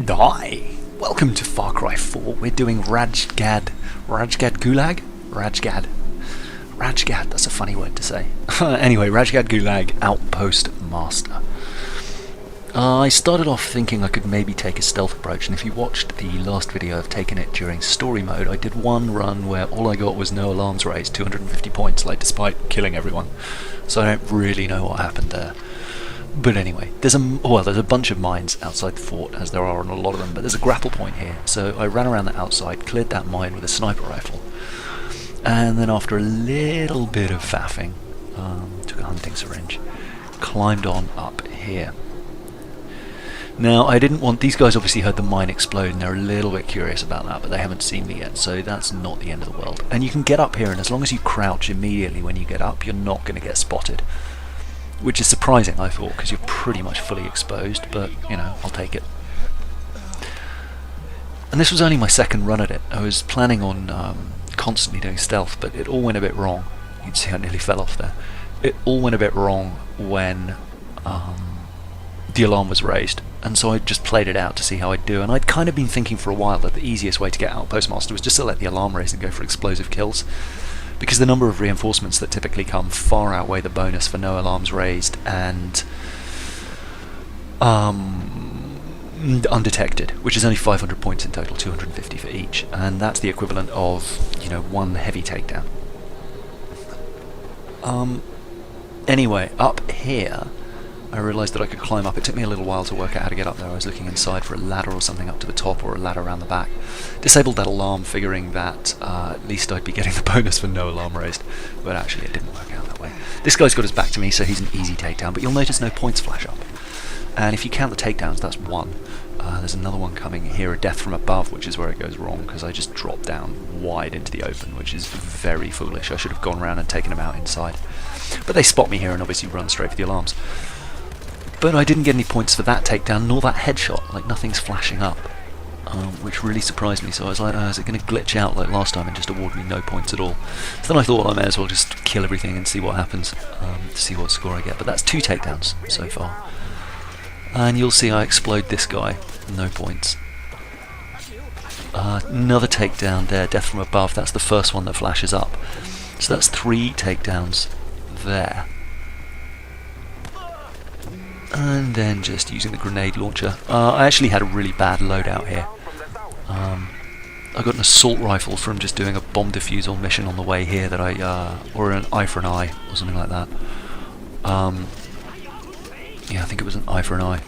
Hi! Welcome to Far Cry 4. We're doing Rajgad Gulag? Rajgad, that's a funny word to say. Anyway, Rajgad Gulag Outpost Master. I started off thinking I could maybe take a stealth approach, and if you watched the last video I've taken it during story mode, I did one run where all I got was no alarms raised, 250 points, like despite killing everyone. So I don't really know what happened there. But anyway, there's a bunch of mines outside the fort, as there are on a lot of them, but there's a grapple point here. So I ran around the outside, cleared that mine with a sniper rifle, and then after a little bit of faffing, took a hunting syringe, climbed on up here. Now, I didn't want... These guys obviously heard the mine explode, and they're a little bit curious about that, but they haven't seen me yet, so that's not the end of the world. And you can get up here, and as long as you crouch immediately when you get up, you're not going to get spotted. Which is surprising, I thought, because you're pretty much fully exposed, but, you know, I'll take it. And this was only my second run at it. I was planning on constantly doing stealth, but it all went a bit wrong. You'd see I nearly fell off there. It all went a bit wrong when the alarm was raised, and so I just played it out to see how I'd do, and I'd kind of been thinking for a while that the easiest way to get Outpost Master was just to let the alarm raise and go for explosive kills, because the number of reinforcements that typically come far outweigh the bonus for no alarms raised and undetected, which is only 500 points in total, 250 for each, and that's the equivalent of, you know, one heavy takedown. Anyway, up here I realised that I could climb up. It took me a little while to work out how to get up there. I was looking inside for a ladder or something up to the top, or a ladder around the back. Disabled that alarm, figuring that at least I'd be getting the bonus for no alarm raised, but actually it didn't work out that way. This guy's got his back to me, so he's an easy takedown, but you'll notice no points flash up. And if you count the takedowns, that's one. There's another one coming here, a death from above, which is where it goes wrong, because I just dropped down wide into the open, which is very foolish. I should have gone around and taken him out inside. But they spot me here and obviously run straight for the alarms. But I didn't get any points for that takedown, nor that headshot, like nothing's flashing up, which really surprised me. So I was like, is it going to glitch out like last time and just award me no points at all? So then I thought, well, I may as well just kill everything and see what happens, to see what score I get. But that's 2 takedowns so far. And you'll see I explode this guy, no points. Another takedown there, death from above, that's the first one that flashes up. So that's 3 takedowns there. And then just using the grenade launcher. I actually had a really bad loadout here. I got an assault rifle from just doing a bomb defusal mission on the way here that or an eye for an eye, or something like that. Yeah, I think it was an eye for an eye,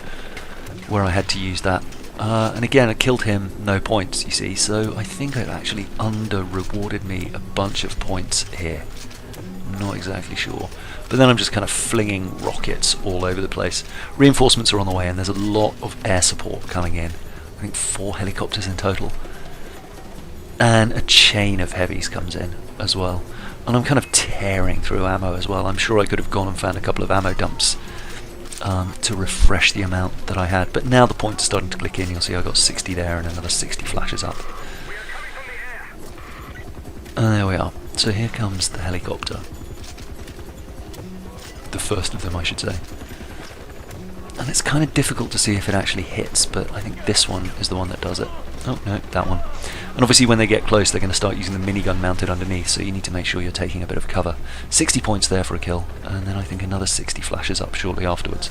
where I had to use that. And again, I killed him, no points, you see, so I think it actually under-rewarded me a bunch of points here. Not exactly sure. But then I'm just kind of flinging rockets all over the place. Reinforcements are on the way, and there's a lot of air support coming in. I think 4 helicopters in total. And a chain of heavies comes in as well. And I'm kind of tearing through ammo as well. I'm sure I could have gone and found a couple of ammo dumps to refresh the amount that I had. But now the points are starting to click in. You'll see I got 60 there and another 60 flashes up. And there we are. So here comes the helicopter. The first of them, I should say. And it's kind of difficult to see if it actually hits, but I think this one is the one that does it. Oh, no, that one. And obviously when they get close, they're going to start using the minigun mounted underneath, so you need to make sure you're taking a bit of cover. 60 points there for a kill, and then I think another 60 flashes up shortly afterwards.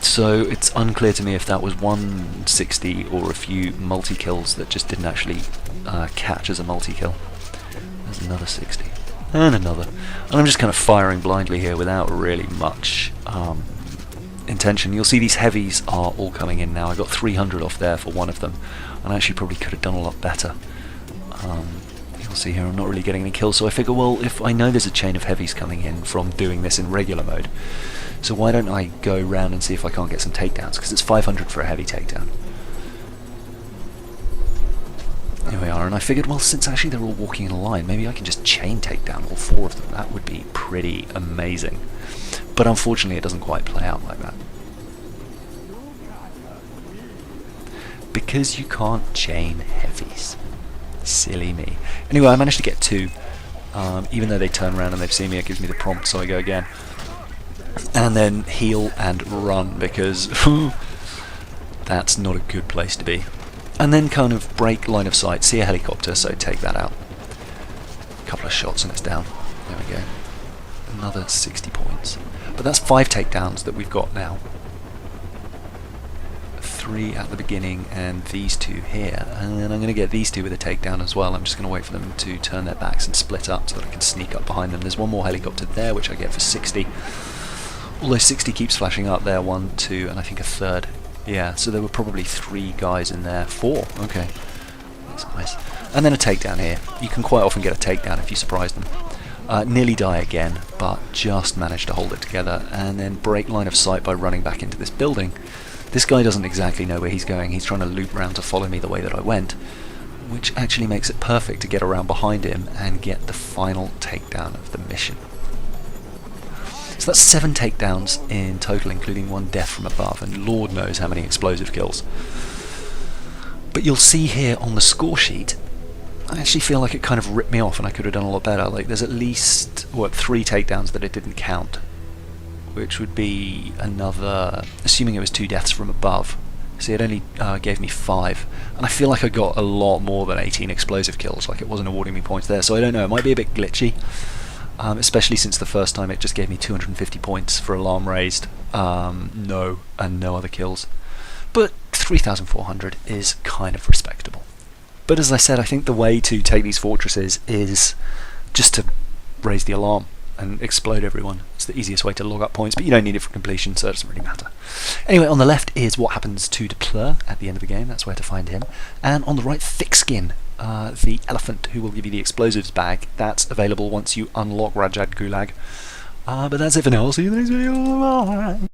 So it's unclear to me if that was 160 or a few multi-kills that just didn't actually catch as a multi-kill. There's another 60. And another. And I'm just kind of firing blindly here without really much intention. You'll see these heavies are all coming in now. I got 300 off there for one of them, and I actually probably could have done a lot better. You'll see here I'm not really getting any kills, so I figure, well, if I know there's a chain of heavies coming in from doing this in regular mode, so why don't I go around and see if I can't get some takedowns, because it's 500 for a heavy takedown. Here we are, and I figured, well, since actually they're all walking in a line, maybe I can just chain take down all 4 of them. That would be pretty amazing. But unfortunately it doesn't quite play out like that. Because you can't chain heavies. Silly me. Anyway, I managed to get 2. Even though they turn around and they've seen me, it gives me the prompt, so I go again. And then heal and run, because That's not a good place to be. And then kind of break line of sight, see a helicopter, so take that out. A couple of shots and it's down. There we go. Another 60 points. But that's 5 takedowns that we've got now. 3 at the beginning and these 2 here. And then I'm going to get these 2 with a takedown as well. I'm just going to wait for them to turn their backs and split up so that I can sneak up behind them. There's one more helicopter there which I get for 60. Although 60 keeps flashing up there. 1, 2 and I think a third. Yeah, so there were probably 3 guys in there. 4, okay. That's nice. And then a takedown here. You can quite often get a takedown if you surprise them. Nearly die again, but just managed to hold it together. And then break line of sight by running back into this building. This guy doesn't exactly know where he's going. He's trying to loop around to follow me the way that I went, which actually makes it perfect to get around behind him and get the final takedown of the mission. So that's 7 takedowns in total, including 1 death from above, and Lord knows how many explosive kills. But you'll see here on the score sheet, I actually feel like it kind of ripped me off and I could have done a lot better. Like, there's at least, what, 3 takedowns that it didn't count, which would be another, assuming it was 2 deaths from above. See, it only gave me 5, and I feel like I got a lot more than 18 explosive kills, like it wasn't awarding me points there, so I don't know, it might be a bit glitchy. Especially since the first time it just gave me 250 points for alarm raised, no other kills. But 3,400 is kind of respectable. But as I said, I think the way to take these fortresses is just to raise the alarm and explode everyone. It's the easiest way to log up points, but you don't need it for completion, so it doesn't really matter. Anyway, on the left is what happens to Dupleur at the end of the game. That's where to find him. And on the right, Thickskin, the elephant who will give you the explosives bag. That's available once you unlock Rajgad Gulag. But that's it for now. I'll see you in the next video. Bye.